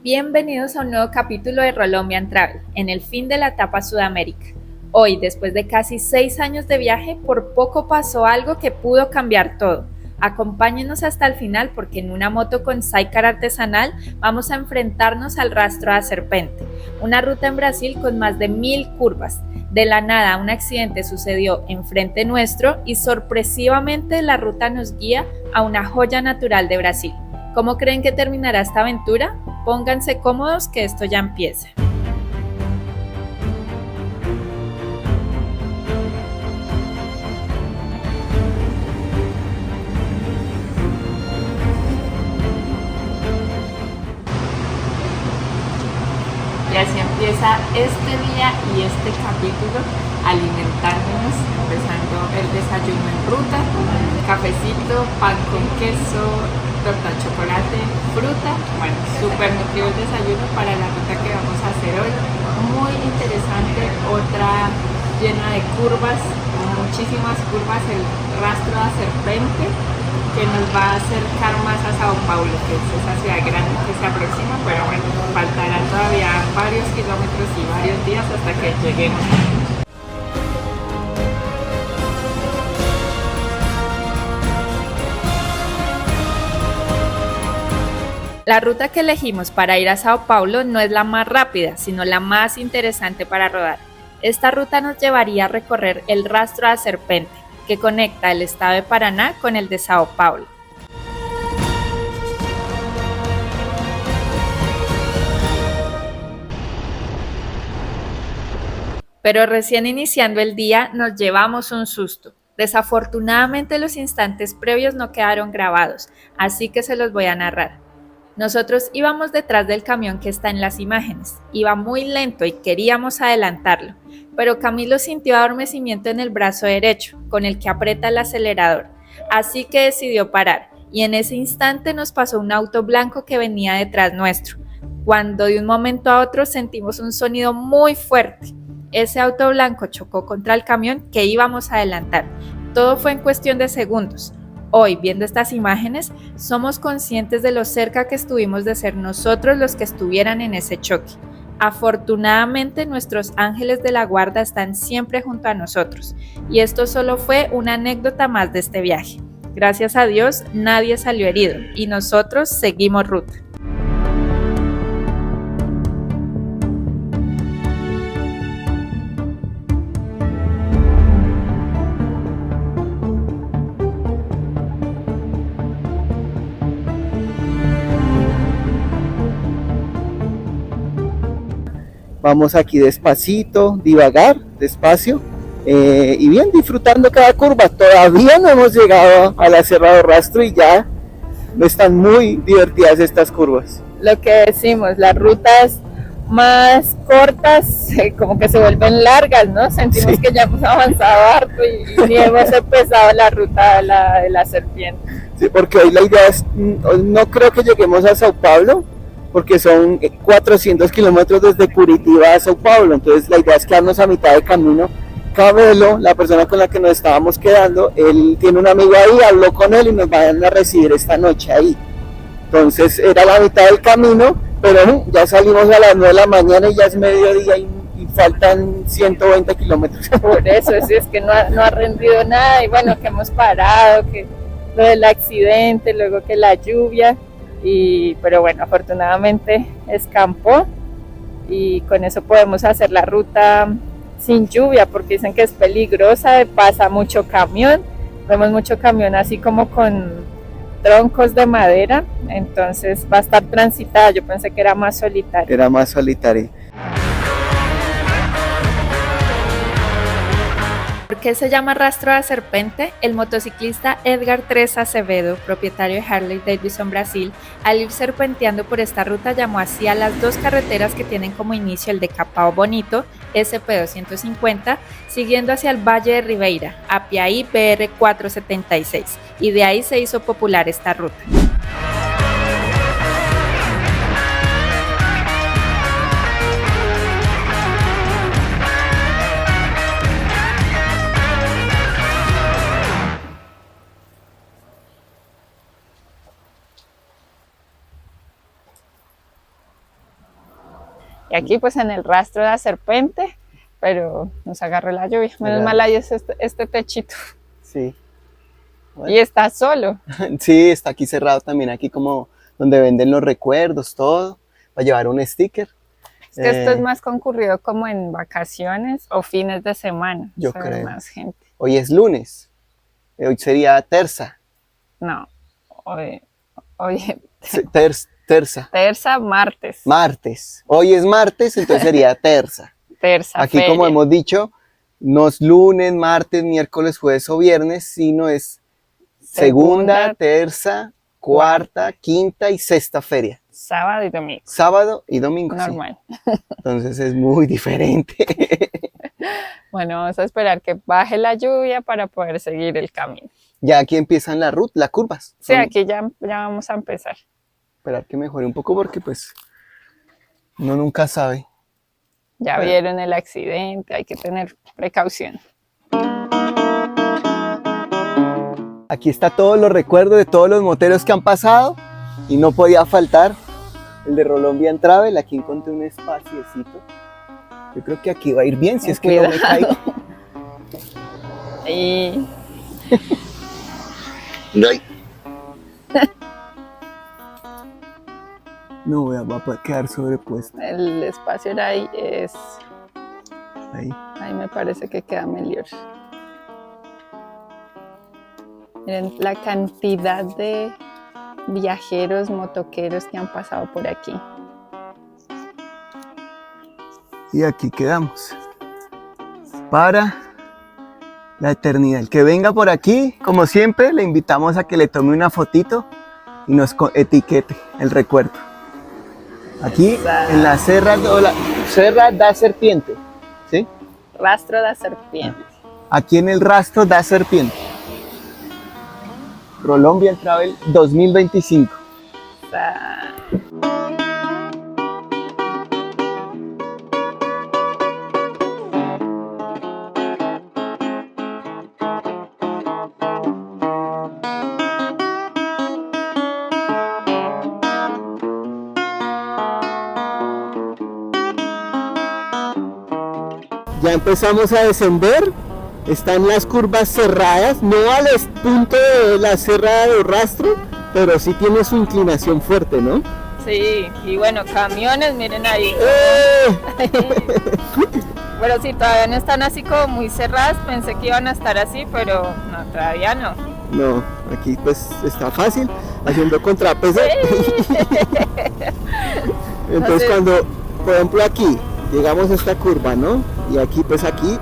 Bienvenidos a un nuevo capítulo de Colombian Travel, en el fin de la etapa Sudamérica. Hoy, después de casi 6 años de viaje, por poco pasó algo que pudo cambiar todo. Acompáñenos hasta el final porque en una moto con sidecar artesanal vamos a enfrentarnos al rastro de serpente, una ruta en Brasil con más de 1000 curvas. De la nada, un accidente sucedió enfrente nuestro y sorpresivamente la ruta nos guía a una joya natural de Brasil. ¿Cómo creen que terminará esta aventura? Pónganse cómodos que esto ya empieza. Y así empieza este día y este capítulo alimentándonos, empezando el desayuno en ruta, cafecito, pan con queso, torta de chocolate, fruta. Bueno, súper nutrido el desayuno para la ruta que vamos a hacer hoy. Muy interesante, otra llena de curvas, muchísimas curvas, el rastro de serpente que nos va a acercar más a Sao Paulo, que es esa ciudad grande que se aproxima, pero bueno, faltarán todavía varios kilómetros y varios días hasta que lleguemos. La ruta que elegimos para ir a Sao Paulo no es la más rápida, sino la más interesante para rodar. Esta ruta nos llevaría a recorrer el rastro de serpente, que conecta el estado de Paraná con el de Sao Paulo. Pero recién iniciando el día nos llevamos un susto. Desafortunadamente los instantes previos no quedaron grabados, así que se los voy a narrar. Nosotros íbamos detrás del camión que está en las imágenes. Iba muy lento y queríamos adelantarlo, pero Camilo sintió adormecimiento en el brazo derecho, con el que aprieta el acelerador, así que decidió parar, y en ese instante nos pasó un auto blanco que venía detrás nuestro, cuando de un momento a otro sentimos un sonido muy fuerte. Ese auto blanco chocó contra el camión que íbamos a adelantar. Todo fue en cuestión de segundos. Hoy, viendo estas imágenes, somos conscientes de lo cerca que estuvimos de ser nosotros los que estuvieran en ese choque. Afortunadamente, nuestros ángeles de la guarda están siempre junto a nosotros, y esto solo fue una anécdota más de este viaje. Gracias a Dios, nadie salió herido, y nosotros seguimos ruta. Vamos aquí despacito, divagar, despacio, y bien, disfrutando cada curva. Todavía no hemos llegado a la Cerrado Rastro y ya están muy divertidas estas curvas. Lo que decimos, las rutas más cortas como que se vuelven largas, ¿no? Sentimos que ya hemos avanzado harto y ni hemos empezado la ruta de la serpiente. Sí, porque hoy la idea es, no creo que lleguemos a Sao Paulo, porque son 400 kilómetros desde Curitiba a Sao Paulo, entonces la idea es quedarnos a mitad de camino. Cabelo, la persona con la que nos estábamos quedando, él tiene un amigo ahí, habló con él y nos van a recibir esta noche ahí. Entonces era la mitad del camino, pero ya salimos a las 9 de la mañana y ya es mediodía y faltan 120 kilómetros. Por eso, sí, es que no ha rendido nada y bueno, que hemos parado, que lo del accidente, luego que la lluvia. Pero bueno, afortunadamente escampó y con eso podemos hacer la ruta sin lluvia porque dicen que es peligrosa, pasa mucho camión, vemos mucho camión así como con troncos de madera, entonces va a estar transitada. Yo pensé que era más solitaria. Era más solitaria. ¿Por qué se llama rastro de serpente? El motociclista Edgar Tres Acevedo, propietario de Harley Davidson Brasil, al ir serpenteando por esta ruta llamó así a las dos carreteras que tienen como inicio el de Capão Bonito, SP250, siguiendo hacia el Valle de Ribeira, Apiaí BR 476, y de ahí se hizo popular esta ruta. Y aquí pues en el rastro de la serpiente, pero nos agarró la lluvia. Menos mal ahí es este techito. Sí. Bueno. Y está solo. Sí, está aquí cerrado también, aquí como donde venden los recuerdos, todo, para llevar un sticker. Es que esto es más concurrido como en vacaciones o fines de semana. Yo creo. Más gente. Hoy es lunes, hoy sería terza. No, hoy Terza. Terza, martes. Martes. Hoy es martes, entonces sería terza. Terza. Aquí, feria. como hemos dicho, no es lunes, martes, miércoles, jueves o viernes, sino es segunda, terza, cuarta, quinta y sexta feria. Sábado y domingo. Sábado y domingo. Normal. Sí. Entonces es muy diferente. Bueno, vamos a esperar que baje la lluvia para poder seguir el camino. Ya aquí empiezan las curvas. Sí, aquí ya vamos a empezar. Esperar que mejore un poco porque pues uno nunca sabe. Ya vieron el accidente, hay que tener precaución. Aquí está todos los recuerdos de todos los moteros que han pasado y no podía faltar el de Colombian Travel. Aquí encontré un espaciecito. Yo creo que aquí va a ir bien si es que no me caigo. Y... No voy a quedar sobrepuesto. El espacio era ahí, Ahí. Ahí me parece que queda mejor. Miren la cantidad de viajeros, motoqueros que han pasado por aquí. Y aquí quedamos. Para la eternidad. El que venga por aquí, como siempre, le invitamos a que le tome una fotito y nos etiquete el recuerdo. Aquí en la Serra da Serpiente, ¿sí? Rastro da Serpiente. Aquí en el rastro da Serpiente. Colombian Travel 2025. Ya empezamos a descender, están las curvas cerradas, no al punto de la Serra de Rastro, pero sí tiene su inclinación fuerte, ¿no? Sí, y bueno, camiones, miren ahí. Pero sí, todavía no están así como muy cerradas, pensé que iban a estar así, pero no, todavía no. No, aquí pues está fácil, haciendo contrapeso. Sí. Entonces cuando, por ejemplo aquí, llegamos a esta curva, ¿no? Y aquí, pues aquí,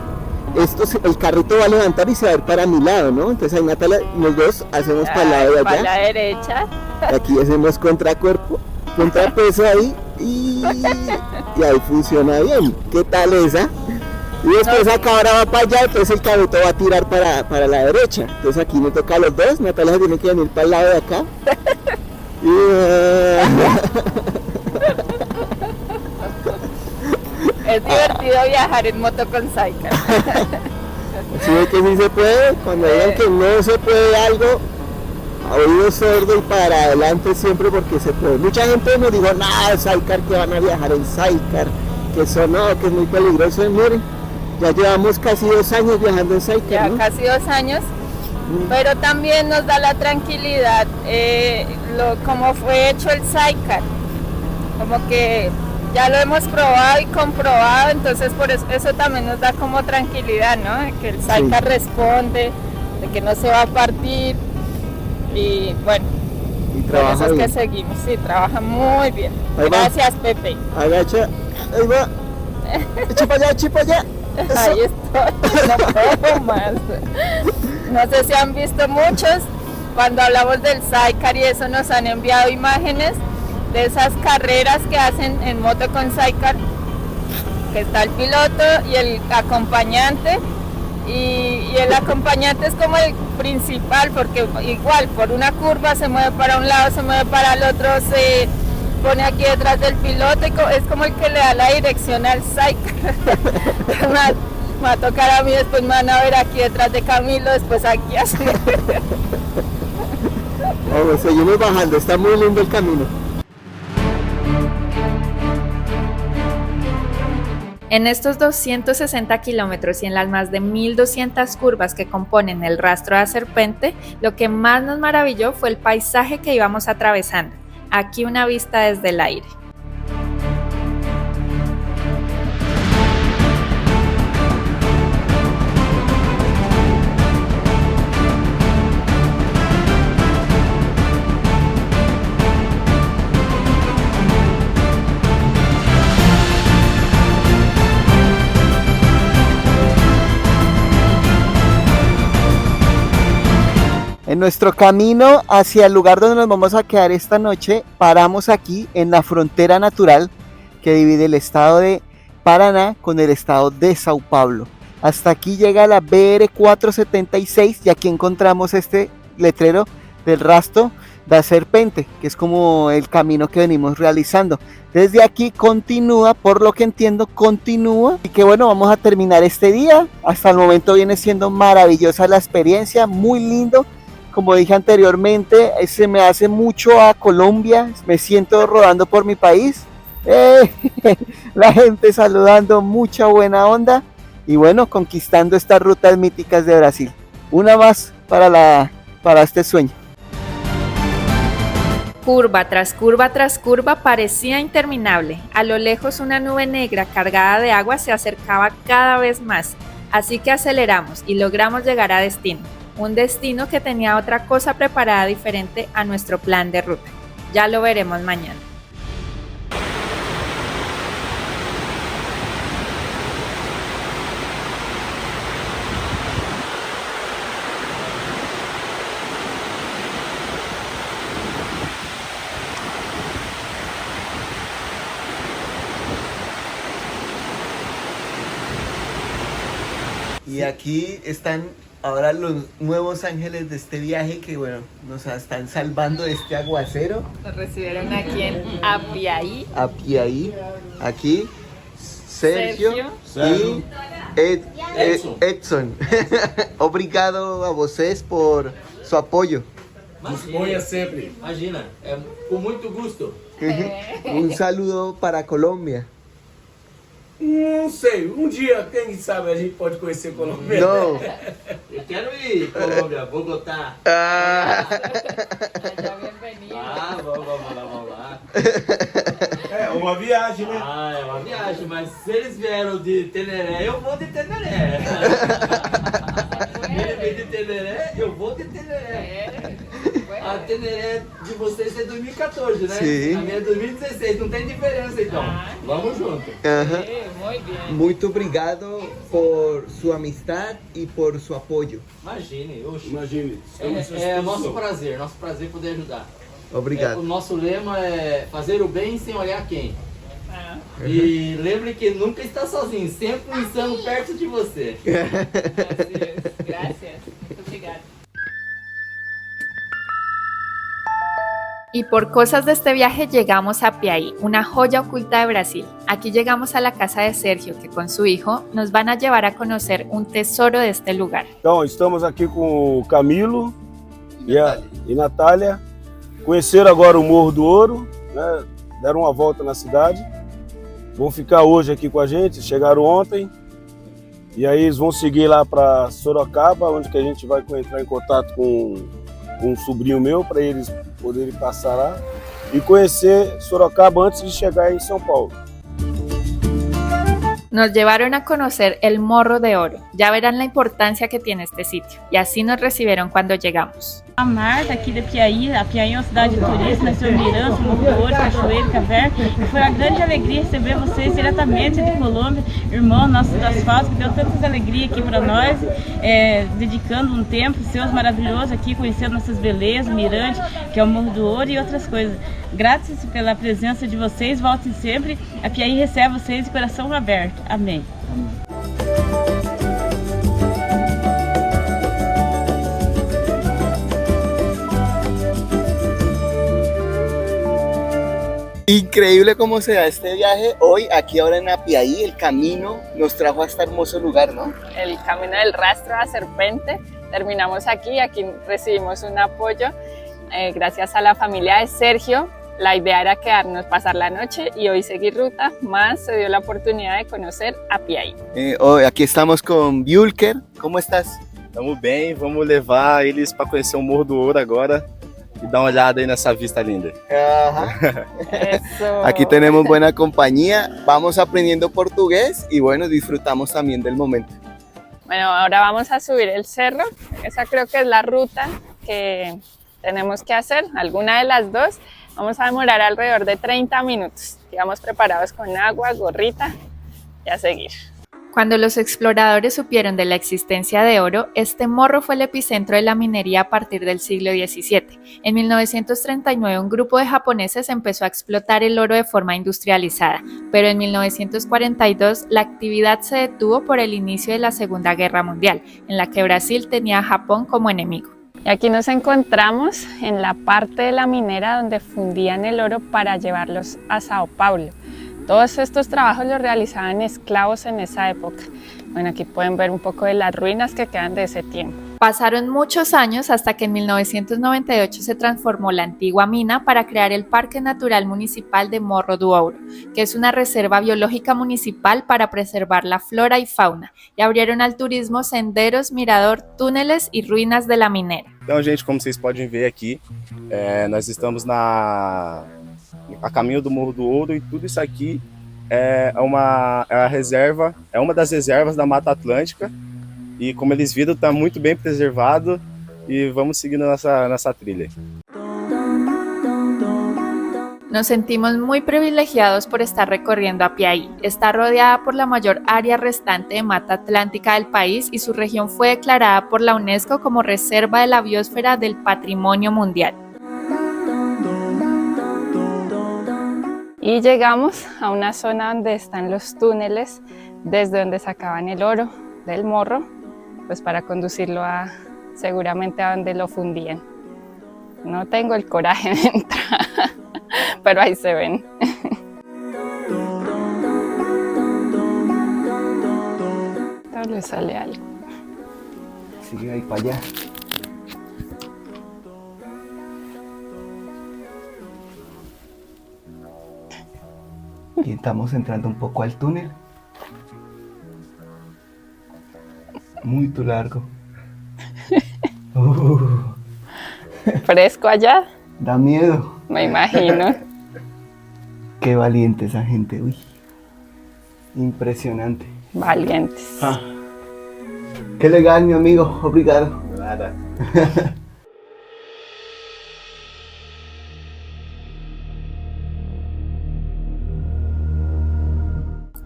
el carrito va a levantar y se va a ir para mi lado, ¿no? Entonces ahí Natalia, los dos hacemos para el lado de allá. Para la derecha. Y aquí hacemos contrapeso ahí y ahí funciona bien. ¿Qué tal esa? Y después acá ahora va para allá, entonces el carrito va a tirar para la derecha. Entonces aquí me toca a los dos, Natalia tiene que venir para el lado de acá. Es divertido viajar en moto con Sidecar. Sí, que sí se puede. Cuando digan que no se puede algo, a oído sordo y para adelante siempre porque se puede. Mucha gente nos dijo, nada, Sidecar, que van a viajar en Sidecar, que eso no, que es muy peligroso. Y miren, ya llevamos casi 2 años viajando en Sidecar, Ya ¿no? casi 2 años, pero también nos da la tranquilidad como fue hecho el Sidecar. Como que ya lo hemos probado y comprobado, entonces por eso también nos da como tranquilidad, ¿no? De que el Sidecar responde, de que no se va a partir y bueno, Y por trabaja eso es bien. que seguimos, sí, trabaja muy bien. Ahí va. Gracias, Pepe. Agacha, ahí va. Echa para allá, echa para allá. Eso. Ahí estoy, no puedo más. No sé si han visto muchos, cuando hablamos del Sidecar y eso nos han enviado imágenes de esas carreras que hacen en moto con Sidecar, que está el piloto y el acompañante, y el acompañante es como el principal, porque igual por una curva se mueve para un lado, se mueve para el otro, se pone aquí detrás del piloto, y es como el que le da la dirección al Sidecar. Me va a tocar a mí, después me van a ver aquí detrás de Camilo, después aquí así. Vamos, seguimos bajando, está muy lindo el camino. En estos 260 kilómetros y en las más de 1200 curvas que componen el rastro de la serpente, lo que más nos maravilló fue el paisaje que íbamos atravesando. Aquí una vista desde el aire. En nuestro camino hacia el lugar donde nos vamos a quedar esta noche, paramos aquí en la frontera natural que divide el estado de Paraná con el estado de Sao Paulo. Hasta aquí llega la BR 476 y aquí encontramos este letrero del rastro da serpente, que es como el camino que venimos realizando. Desde aquí continúa, por lo que entiendo, continúa. Y que bueno, vamos a terminar este día. Hasta el momento viene siendo maravillosa la experiencia, muy lindo. Como dije anteriormente, se me hace mucho a Colombia, me siento rodando por mi país, la gente saludando, mucha buena onda y bueno, conquistando estas rutas míticas de Brasil. Una más para este sueño. Curva tras curva tras curva parecía interminable. A lo lejos una nube negra cargada de agua se acercaba cada vez más, así que aceleramos y logramos llegar a destino. Un destino que tenía otra cosa preparada diferente a nuestro plan de ruta. Ya lo veremos mañana. Y aquí están ahora los nuevos ángeles de este viaje que bueno, nos están salvando de este aguacero. Nos recibieron aquí en Apiaí. Apiaí, aquí Sergio Sergio. y Edson. Obrigado a vocês por su apoyo. Disponha sempre. Imagina, é com muito gusto. Un saludo para Colombia. Não sei, dia, quem sabe, a gente pode conhecer Colômbia. No. Eu quero ir, Colômbia, Bogotá. Vamos lá. É uma viagem, né? É uma viagem, mas se eles vieram de Teneré, eu vou de Teneré. Ele veio de Teneré, eu vou de Teneré. A Teneré de vocês é 2014, né? Sim. A minha é 2016, não tem diferença então. Vamos junto. Muito obrigado por su amistad y por su apoyo. Imagine, oxe. Imagine. É nosso prazer poder ajudar. Obrigado. O nosso lema é fazer o bem sem olhar quem. E lembre que nunca está sozinho, sempre estando perto de você. Gracias. Muito obrigada. Y por cosas de este viaje llegamos a Apiaí, una joya oculta de Brasil. Aquí llegamos a la casa de Sergio, que con su hijo nos van a llevar a conocer un tesoro de este lugar. Então, estamos aqui com o Camilo e Natália. Conheceram agora o Morro do Ouro, né? Deram uma volta na cidade. Vão ficar hoje aqui com a gente, chegaram ontem. E aí eles vão seguir lá para Sorocaba, onde que a gente vai entrar em contato com um sobrinho meu, para eles poderem passar lá e conhecer Sorocaba antes de chegar em São Paulo. Nos llevaron a conocer el Morro de Oro. Ya verán la importancia que tiene este sitio. Y así nos recibieron cuando llegamos. A Marta, aqui de Apiaí. Apiaí é uma cidade de turismo, nós tivemos Mirança, Morro do Ouro, Cachoeiro, Caverna. E foi uma grande alegria receber vocês diretamente de Colômbia, irmão nosso das Falsas, que deu tantas alegrias aqui para nós, dedicando um tempo seus maravilhoso aqui, conhecendo nossas belezas, Mirante, que é o Morro do Ouro e outras coisas. Graças pela presença de vocês, voltem sempre. Apiaí recebe vocês de coração aberto. Amém. Increíble cómo se da este viaje hoy, aquí ahora en Apiaí. El camino nos trajo a este hermoso lugar, ¿no? El camino del rastro a serpente. Terminamos aquí recibimos un apoyo gracias a la familia de Sergio, La idea era quedarnos, pasar la noche y hoy seguir ruta, más se dio la oportunidad de conocer Apiaí. Aqui estamos com Bjulker. Como estás? Tamo bem, vamos levar eles para conhecer o Morro do Ouro agora e dar uma olhada aí nessa vista linda. Eso. Aquí tenemos buena compañía, vamos aprendiendo portugués y bueno, disfrutamos también del momento. Bueno, ahora vamos a subir el cerro. Esa creo que es la ruta que tenemos que hacer, alguna de las dos. Vamos a demorar alrededor de 30 minutos. Digamos preparados con agua, gorrita y a seguir. Cuando los exploradores supieron de la existencia de oro, este morro fue el epicentro de la minería a partir del siglo XVII. En 1939 un grupo de japoneses empezó a explotar el oro de forma industrializada, pero en 1942 la actividad se detuvo por el inicio de la Segunda Guerra Mundial, en la que Brasil tenía a Japón como enemigo. Y aquí nos encontramos en la parte de la minera donde fundían el oro para llevarlos a Sao Paulo. Todos estos trabajos los realizaban esclavos en esa época. Bueno, aquí pueden ver un poco de las ruinas que quedan de ese tiempo. Pasaron muchos años hasta que en 1998 se transformó la antigua mina para crear el Parque Natural Municipal de Morro do Ouro, que es una reserva biológica municipal para preservar la flora y fauna, y abrieron al turismo senderos, mirador, túneles y ruinas de la minera. Então, gente, como vocês podem ver aqui, nós estamos a caminho do Morro do Ouro e tudo isso aqui é uma reserva, é uma das reservas da Mata Atlântica e como eles viram está muito bem preservado e vamos seguindo nessa trilha. Nos sentimos muy privilegiados por estar recorriendo Apiaí. Está rodeada por la mayor área restante de mata atlántica del país y su región fue declarada por la UNESCO como Reserva de la Biosfera del Patrimonio Mundial. Y llegamos a una zona donde están los túneles, desde donde sacaban el oro del morro, pues para conducirlo seguramente a donde lo fundían. No tengo el coraje de entrar, pero ahí se ven. Tal vez sale algo. Sigue ahí para allá. Y estamos entrando un poco al túnel. Muy largo. Fresco allá. Da miedo. Me imagino. Qué valiente esa gente, uy. Impresionante. Valientes. Qué legal, mi amigo. Obrigado. Nada.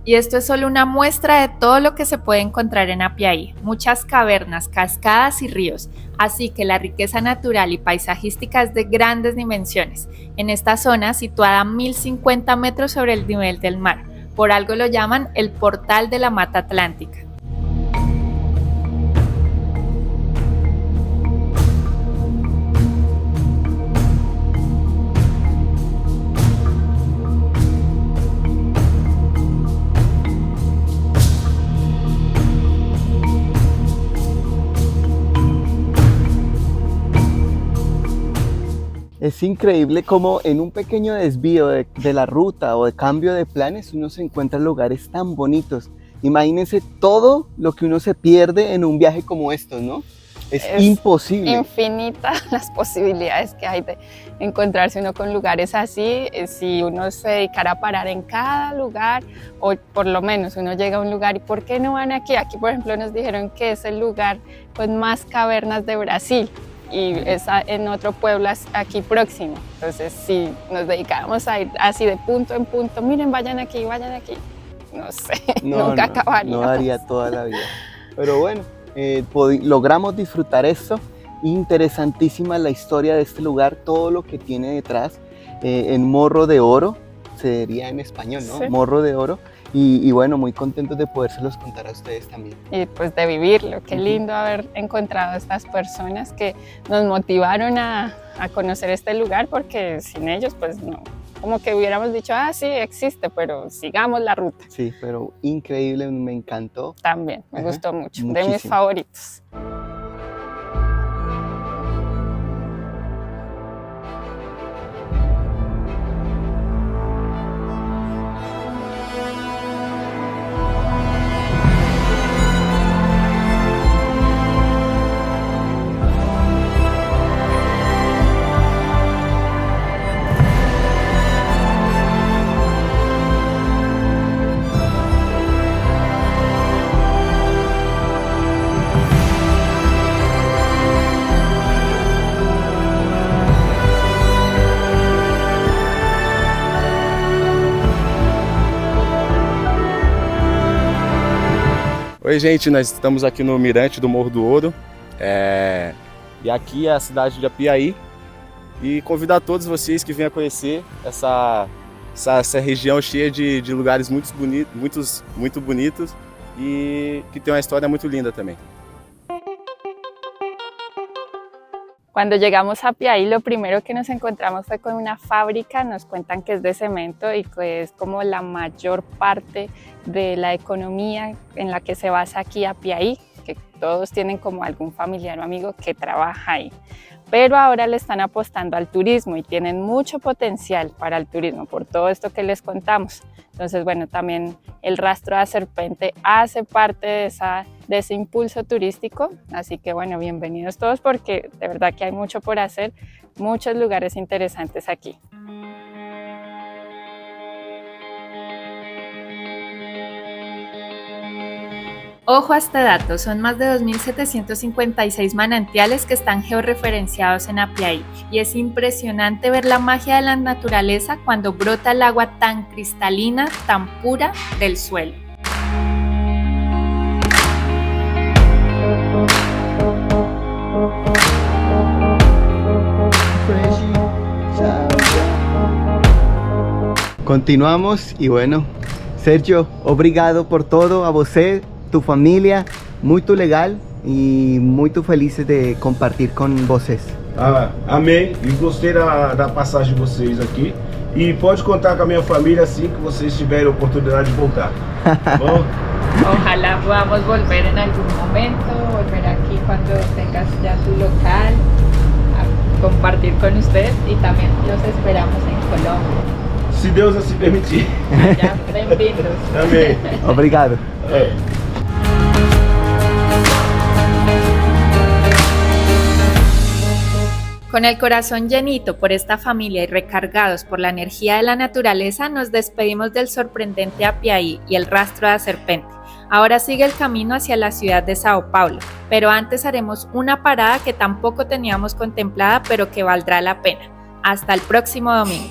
Y esto es solo una muestra de todo lo que se puede encontrar en Apiaí, muchas cavernas, cascadas y ríos, así que la riqueza natural y paisajística es de grandes dimensiones. En esta zona, situada a 1050 metros sobre el nivel del mar, por algo lo llaman el portal de la Mata Atlántica. Es increíble cómo en un pequeño desvío de la ruta o de cambio de planes uno se encuentra en lugares tan bonitos. Imagínense todo lo que uno se pierde en un viaje como estos, ¿no? Es imposible. Infinitas las posibilidades que hay de encontrarse uno con lugares así. Si uno se dedicara a parar en cada lugar, o por lo menos uno llega a un lugar y ¿por qué no van aquí? Aquí, por ejemplo, nos dijeron que es el lugar con más cavernas de Brasil. Y es en otro pueblo aquí próximo. Entonces, si nos dedicáramos a ir así de punto en punto, miren, vayan aquí, no sé, nunca acabaríamos. No daría toda la vida. Pero bueno, logramos disfrutar esto. Interesantísima la historia de este lugar, todo lo que tiene detrás. En Morro de Oro, se diría en español, ¿no? Sí. Morro de Oro. Y bueno, muy contentos de podérselos contar a ustedes también. Y pues de vivirlo, qué lindo haber encontrado a estas personas que nos motivaron a conocer este lugar, porque sin ellos pues no, como que hubiéramos dicho, sí existe, pero sigamos la ruta. Sí, pero increíble, me encantó. También, me gustó mucho, Muchísimo. de mis favoritos. Oi, gente, nós estamos aqui no Mirante do Morro do Ouro. E aqui é a cidade de Apiaí. E convidar todos vocês que venham conhecer essa região cheia de lugares muito bonitos e que tem uma história muito linda también. Cuando llegamos a Apiaí, lo primero que nos encontramos fue con una fábrica. Nos cuentan que es de cemento y que es como la mayor parte de la economía en la que se basa aquí Apiaí, que todos tienen como algún familiar o amigo que trabaja ahí. Pero ahora le están apostando al turismo y tienen mucho potencial para el turismo por todo esto que les contamos. Entonces, bueno, también el Rastro de Serpente hace parte de ese impulso turístico. Así que, bueno, bienvenidos todos porque de verdad que hay mucho por hacer, muchos lugares interesantes aquí. Ojo a este dato, son más de 2.756 manantiales que están georreferenciados en Apiaí y es impresionante ver la magia de la naturaleza cuando brota el agua tan cristalina, tan pura del suelo. Continuamos y bueno, Sergio, obrigado por todo a você, tu família, muito legal e muito feliz de compartilhar com vocês. Amém, e gostei da passagem de vocês aqui. E pode contar com a minha família assim que vocês tiverem a oportunidade de voltar. Bom? Ojalá podamos volver en algún momento, volver aquí cuando tengas ya tu local, a compartir con ustedes y también los esperamos en Colombia. Se Deus assim permitir. Ya, bem-vindos. Amém. Obrigado. Con el corazón llenito por esta familia y recargados por la energía de la naturaleza, nos despedimos del sorprendente Apiaí y el Rastro de Serpente. Ahora sigue el camino hacia la ciudad de Sao Paulo, pero antes haremos una parada que tampoco teníamos contemplada, pero que valdrá la pena. Hasta el próximo domingo.